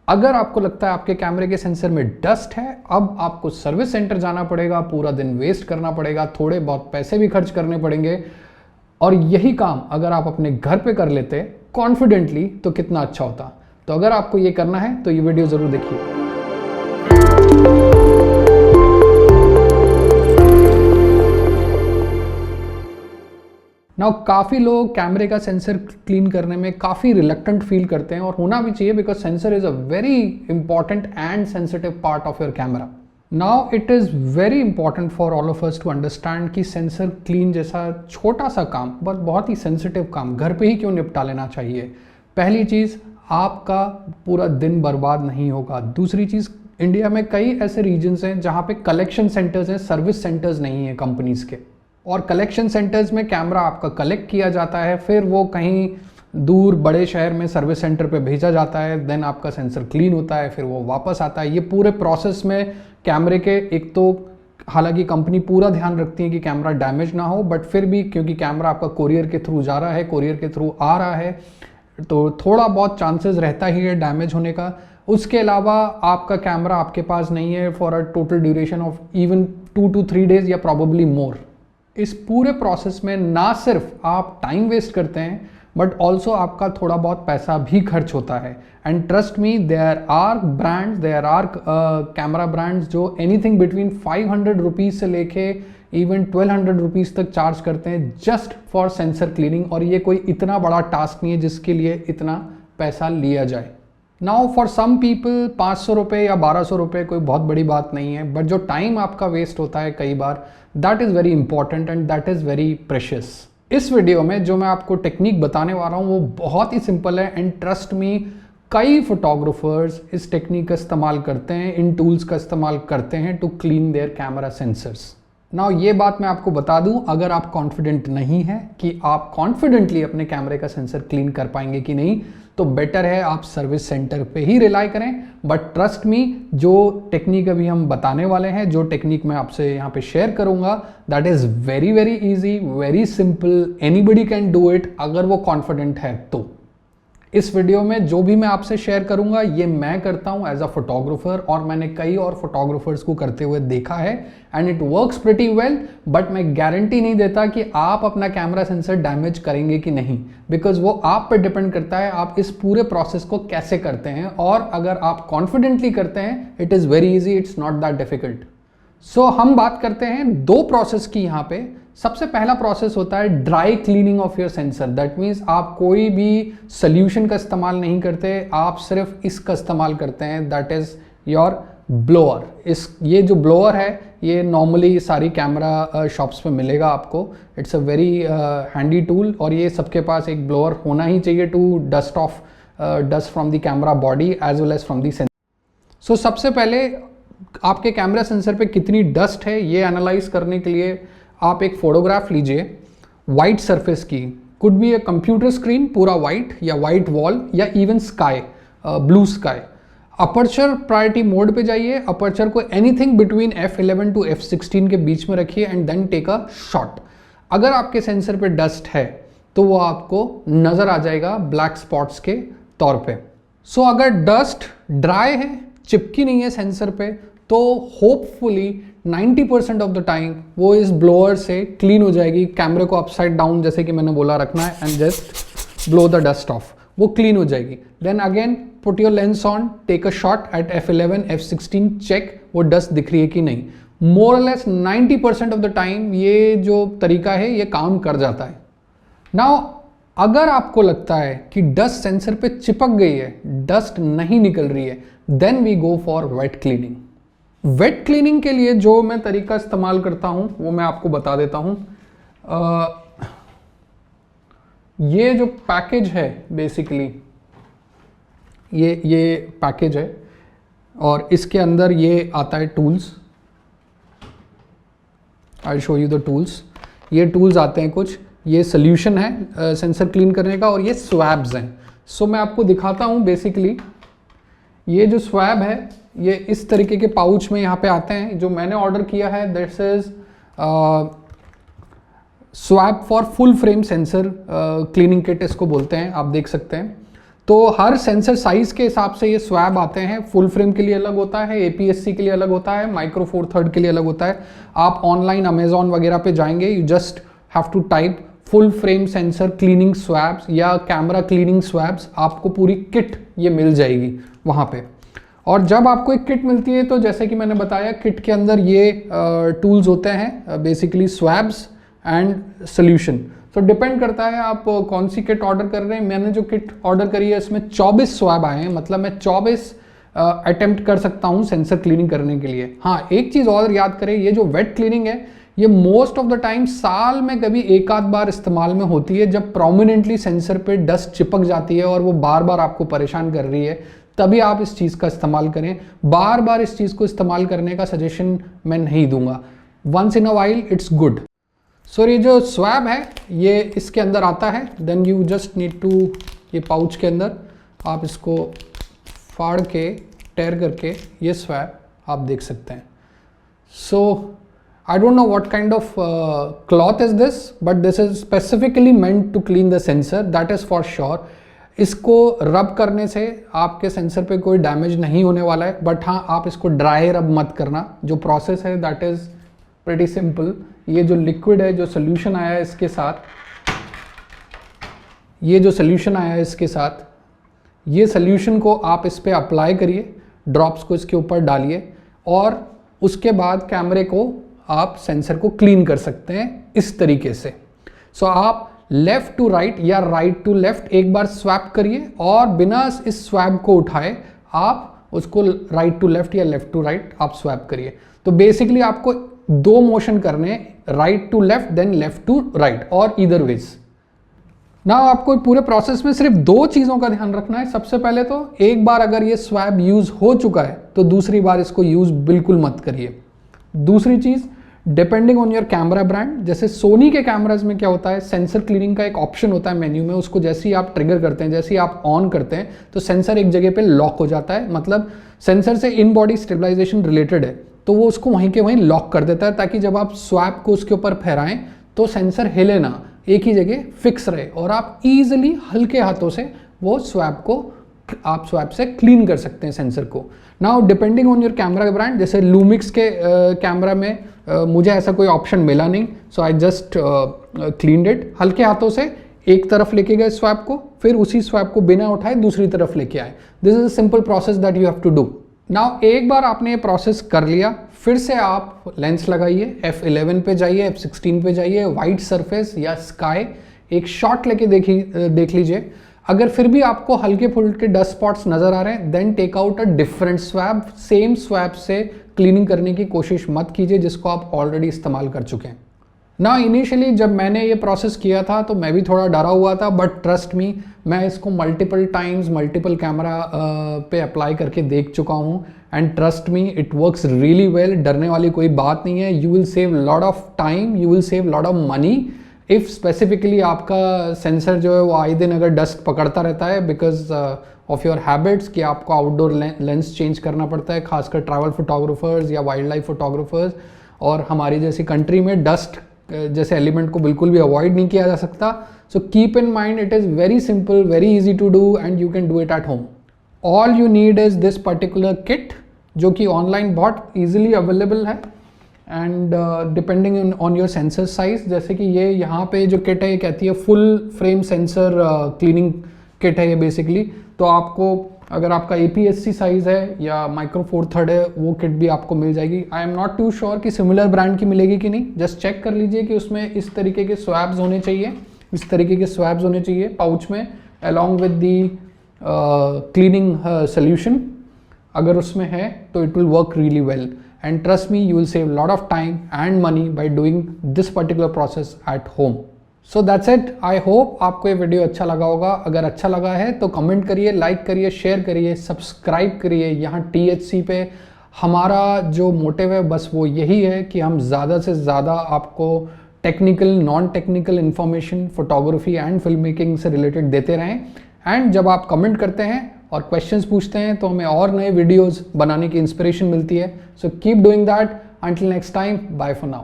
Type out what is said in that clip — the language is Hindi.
अगर आपको लगता है आपके कैमरे के सेंसर में डस्ट है, अब आपको सर्विस सेंटर जाना पड़ेगा, पूरा दिन वेस्ट करना पड़ेगा, थोड़े बहुत पैसे भी खर्च करने पड़ेंगे। और यही काम अगर आप अपने घर पे कर लेते कॉन्फिडेंटली तो कितना अच्छा होता। तो अगर आपको ये करना है तो ये वीडियो ज़रूर देखिए। नाउ काफ़ी लोग कैमरे का सेंसर क्लीन करने में काफ़ी रिलक्टेंट फील करते हैं, और होना भी चाहिए, because sensor is a very important and sensitive part of your camera. Now it is very important for all of us to understand कि सेंसर क्लीन जैसा छोटा सा काम बट बहुत ही सेंसिटिव काम घर पे ही क्यों निपटा लेना चाहिए। पहली चीज़, आपका पूरा दिन बर्बाद नहीं होगा। दूसरी चीज़, इंडिया में कई ऐसे रीजन्स हैं जहाँ पे कलेक्शन सेंटर्स हैं, सर्विस सेंटर्स नहीं हैं कंपनीज़ के। और कलेक्शन सेंटर्स में कैमरा आपका कलेक्ट किया जाता है, फिर वो कहीं दूर बड़े शहर में सर्विस सेंटर पे भेजा जाता है, देन आपका सेंसर क्लीन होता है, फिर वो वापस आता है। ये पूरे प्रोसेस में कैमरे के एक तो हालांकि कंपनी पूरा ध्यान रखती है कि कैमरा डैमेज ना हो, बट फिर भी क्योंकि कैमरा आपका कोरियर के थ्रू जा रहा है, कोरियर के थ्रू आ रहा है, तो थोड़ा बहुत चांसेस रहता ही है डैमेज होने का। उसके अलावा आपका कैमरा आपके पास नहीं है for a total duration of even 2 to 3 days या प्रॉबेबली मोर। इस पूरे प्रोसेस में ना सिर्फ आप टाइम वेस्ट करते हैं बट ऑल्सो आपका थोड़ा बहुत पैसा भी खर्च होता है। And trust me, there are camera brands जो एनीथिंग बिटवीन 500 रुपीज़ से लेके इवन 1200 रुपीज़ तक चार्ज करते हैं जस्ट फॉर सेंसर क्लीनिंग। और ये कोई इतना बड़ा टास्क नहीं है जिसके लिए इतना पैसा लिया जाए। नाउ फॉर सम पीपल 500 रुपये या 1200 रुपये कोई बहुत बड़ी बात नहीं है, बट जो टाइम आपका वेस्ट होता है कई बार, that is very important and that is very precious. इस वीडियो में जो मैं आपको टेक्निक बताने वाला हूँ वो बहुत ही सिंपल है, एंड ट्रस्ट मी, कई फोटोग्राफर्स इस टेक्निक का इस्तेमाल करते हैं, इन टूल्स का इस्तेमाल करते हैं to clean their camera sensors. Now ये बात मैं आपको बता दूं, अगर आप कॉन्फिडेंट नहीं है कि आप कॉन्फिडेंटली अपने कैमरे का सेंसर क्लीन कर पाएंगे कि नहीं, तो बेटर है आप सर्विस सेंटर पे ही रिलाई करें। बट ट्रस्ट मी, जो टेक्निक अभी हम बताने वाले हैं, जो टेक्निक मैं आपसे यहाँ पे शेयर करूंगा, that is very very easy, very simple, anybody can do it अगर वो कॉन्फिडेंट है तो। इस वीडियो में जो भी मैं आपसे शेयर करूंगा ये मैं करता हूं एज अ फोटोग्राफर, और मैंने कई और फोटोग्राफर्स को करते हुए देखा है and it works pretty well. But मैं गारंटी नहीं देता कि आप अपना कैमरा सेंसर डैमेज करेंगे कि नहीं, बिकॉज वो आप पे डिपेंड करता है आप इस पूरे प्रोसेस को कैसे करते हैं। और अगर आप कॉन्फिडेंटली करते हैं, it is very easy, it's not that difficult. So हम बात करते हैं दो प्रोसेस की यहाँ पे। सबसे पहला प्रोसेस होता है dry cleaning of your sensor. That means आप कोई भी सोल्यूशन का इस्तेमाल नहीं करते, आप सिर्फ इसका इस्तेमाल करते हैं, दैट इज़ योर ब्लोअर। ये जो ब्लोअर है ये नॉर्मली सारी कैमरा शॉप्स पे मिलेगा आपको। It's a very handy tool, और ये सबके पास एक ब्लोअर होना ही चाहिए to dust off dust from the camera body as well as from the sensor. So सबसे पहले आपके कैमरा सेंसर पे कितनी डस्ट है ये एनालाइज करने के लिए आप एक फोटोग्राफ लीजिए वाइट सरफेस की, could be a computer screen पूरा वाइट, या वाइट वॉल, या even sky, blue sky. Aperture priority mode पे जाइए, अपर्चर को anything between f11 to f16 के बीच में रखिए and then take a shot. अगर आपके सेंसर पे डस्ट है तो वो आपको नज़र आ जाएगा ब्लैक स्पॉट्स के तौर पे। सो अगर डस्ट ड्राई है, चिपकी नहीं है सेंसर पे, तो होपफुली 90% ऑफ द टाइम वो इस ब्लोअर से क्लीन हो जाएगी। कैमरे को अपसाइड डाउन जैसे कि मैंने बोला रखना है and just blow the dust off, वो क्लीन हो जाएगी। Then again put your lens on, take a shot at f11 f16, check वो डस्ट दिख रही है कि नहीं। मोर और लेस 90% ऑफ द टाइम ये जो तरीका है ये काम कर जाता है। नाउ अगर आपको लगता है कि डस्ट सेंसर पे चिपक गई है, डस्ट नहीं निकल रही है, then we go for wet cleaning. Wet cleaning के लिए जो मैं तरीका इस्तेमाल करता हूं वो मैं आपको बता देता हूं। ये जो पैकेज है बेसिकली ये पैकेज है, और इसके अंदर ये आता है tools. I show you the tools. ये टूल्स आते हैं कुछ, ये सोल्यूशन है सेंसर क्लीन करने का, और ये स्वैब्स हैं। सो मैं आपको दिखाता हूँ। बेसिकली ये जो स्वैब है ये इस तरीके के पाउच में यहाँ पे आते हैं। जो मैंने ऑर्डर किया है this is swab for full frame sensor cleaning kit इसको बोलते हैं, आप देख सकते हैं। तो हर सेंसर साइज के हिसाब से ये स्वैब आते हैं। फुल फ्रेम के लिए अलग होता है, APS-C के लिए अलग होता है, माइक्रो फोर थर्ड के लिए अलग होता है। आप ऑनलाइन अमेजोन वगैरह पे जाएंगे, you just have to type full frame sensor cleaning swabs या कैमरा क्लीनिंग स्वैब्स, आपको पूरी किट ये मिल जाएगी वहाँ पे। और जब आपको एक किट मिलती है तो जैसे कि मैंने बताया, किट के अंदर ये टूल्स होते हैं, बेसिकली स्वैब्स एंड सोल्यूशन। तो डिपेंड करता है आप कौन सी किट ऑर्डर कर रहे हैं। मैंने जो किट ऑर्डर करी है इसमें 24 स्वैब आए हैं, मतलब मैं 24 अटेम्प्ट कर सकता हूँ सेंसर क्लीनिंग करने के लिए। हाँ, एक चीज़ और याद करें, ये जो वेट क्लीनिंग है ये मोस्ट ऑफ द टाइम साल में कभी एक आध बार इस्तेमाल में होती है, जब प्रोमिनेंटली सेंसर पे डस्ट चिपक जाती है और वो बार बार आपको परेशान कर रही है, तभी आप इस चीज़ का इस्तेमाल करें। बार बार इस चीज़ को इस्तेमाल करने का सजेशन मैं नहीं दूंगा। Once in a while it's good. So ये जो स्वैब है ये इसके अंदर आता है, then you just need to, ये पाउच के अंदर आप इसको फाड़ के टेयर करके ये स्वैब आप देख सकते हैं। सो I don't know what kind of cloth is this, but this is specifically meant to clean the sensor, that is for sure. इसको रब करने से आपके सेंसर पे कोई डैमेज नहीं होने वाला है, बट हाँ आप इसको ड्राई रब मत करना। जो प्रोसेस है दैट इज़ प्रेटी सिंपल। ये जो लिक्विड है, जो सोल्यूशन आया है इसके साथ, ये जो सोल्यूशन आया है इसके साथ, ये सोल्यूशन को आप इस पर अप्लाई करिए, ड्रॉप्स को इसके ऊपर डालिए और उसके बाद कैमरे को आप सेंसर को क्लीन कर सकते हैं इस तरीके से। सो आप लेफ्ट टू राइट या राइट टू लेफ्ट एक बार स्वैप करिए और बिना इस स्वैप को उठाए आप उसको राइट टू लेफ्ट या लेफ्ट टू राइट आप स्वैप करिए। तो बेसिकली आपको दो मोशन करने, right to left then left to right और ईदर वेज। ना आपको पूरे प्रोसेस में सिर्फ दो चीज़ों का ध्यान रखना है। सबसे पहले तो एक बार अगर ये स्वैप यूज़ हो चुका है तो दूसरी बार इसको यूज़ बिल्कुल मत करिए। दूसरी चीज़, depending on your camera brand, जैसे सोनी के कैमराज में क्या होता है, सेंसर क्लीनिंग का एक ऑप्शन होता है मेन्यू में, उसको जैसे ही आप ट्रिगर करते हैं, जैसे ही आप ऑन करते हैं तो सेंसर एक जगह पे लॉक हो जाता है। मतलब सेंसर से इन बॉडी स्टेबलाइजेशन रिलेटेड है तो वो उसको वहीं के वहीं लॉक कर देता है, ताकि जब आप स्वैप को उसके ऊपर फहराएं तो सेंसर हिले ना, एक ही जगह फिक्स रहे और आप ईजिली हल्के हाथों से वो स्वैप को आप स्वैप से क्लीन कर सकते हैं सेंसर को। Now depending on your camera brand, जैसे लूमिक्स के कैमरा में मुझे ऐसा कोई ऑप्शन मिला नहीं, सो आई जस्ट क्लीन्ड इट। हल्के हाथों से एक तरफ लेके गए स्वैप को, फिर उसी स्वैप को बिना उठाए दूसरी तरफ लेके आए। This is a simple process that you have to do. Now एक बार आपने ये प्रोसेस कर लिया, फिर से आप लेंस लगाइए, F11 पे जाइए, F16 पे जाइए, वाइट सरफेस या स्काई, एक शॉट लेके देख लीजिए। अगर फिर भी आपको हल्के फुल्के डस्ट स्पॉट्स नजर आ रहे हैं, then take out a different swap. Same swap से क्लीनिंग करने की कोशिश मत कीजिए जिसको आप ऑलरेडी इस्तेमाल कर चुके हैं। ना इनिशियली जब मैंने ये प्रोसेस किया था तो मैं भी थोड़ा डरा हुआ था, बट ट्रस्ट मी, मैं इसको मल्टीपल टाइम्स मल्टीपल कैमरा पे अप्लाई करके देख चुका हूँ and trust me it works really well. डरने वाली कोई बात नहीं है। You will save lot of time, you will save lot of money if specifically आपका सेंसर जो है वो आए दिन अगर डस्ट पकड़ता रहता है बिकॉज ऑफ योर हैबिट्स कि आपको आउटडोर लेंस चेंज करना पड़ता है, खासकर ट्रैवल फोटोग्राफर्स या वाइल्ड लाइफ फोटोग्राफर्स, और हमारी जैसी कंट्री में डस्ट जैसे एलिमेंट को बिल्कुल भी अवॉइड नहीं किया जा सकता। So keep in mind it is very simple, very easy to do and you can do it at home. All you need is this particular kit जो कि ऑनलाइन बहुत ईजिली अवेलेबल है and depending on your sensor size. जैसे कि ये यहाँ पे जो किट है ये कहती है full frame sensor cleaning kit है ये बेसिकली। तो आपको अगर आपका APS-C साइज़ है या माइक्रो फोर थर्ड है वो किट भी आपको मिल जाएगी। I am not too sure कि सिमिलर ब्रांड की मिलेगी कि नहीं, जस्ट चेक कर लीजिए कि उसमें इस तरीके के स्वैब्स होने चाहिए, इस तरीके के स्वैब्स होने चाहिए पाउच में along with the cleaning solution. अगर उसमें है तो it will work really well and trust me you will save a lot of time and money by doing this particular process at home. So that's it. I hope आपको ये वीडियो अच्छा लगा होगा। अगर अच्छा लगा है तो कमेंट करिए, लाइक करिए, शेयर करिए, सब्सक्राइब करिए। यहाँ THC पे हमारा जो मोटिव है बस वो यही है कि हम ज़्यादा से ज़्यादा आपको technical non technical information photography and film making से रिलेटेड देते रहें। एंड जब आप कमेंट करते हैं और क्वेश्चंस पूछते हैं तो हमें और नए वीडियोस बनाने की इंस्पिरेशन मिलती है। So keep doing that. Until next time, bye for now.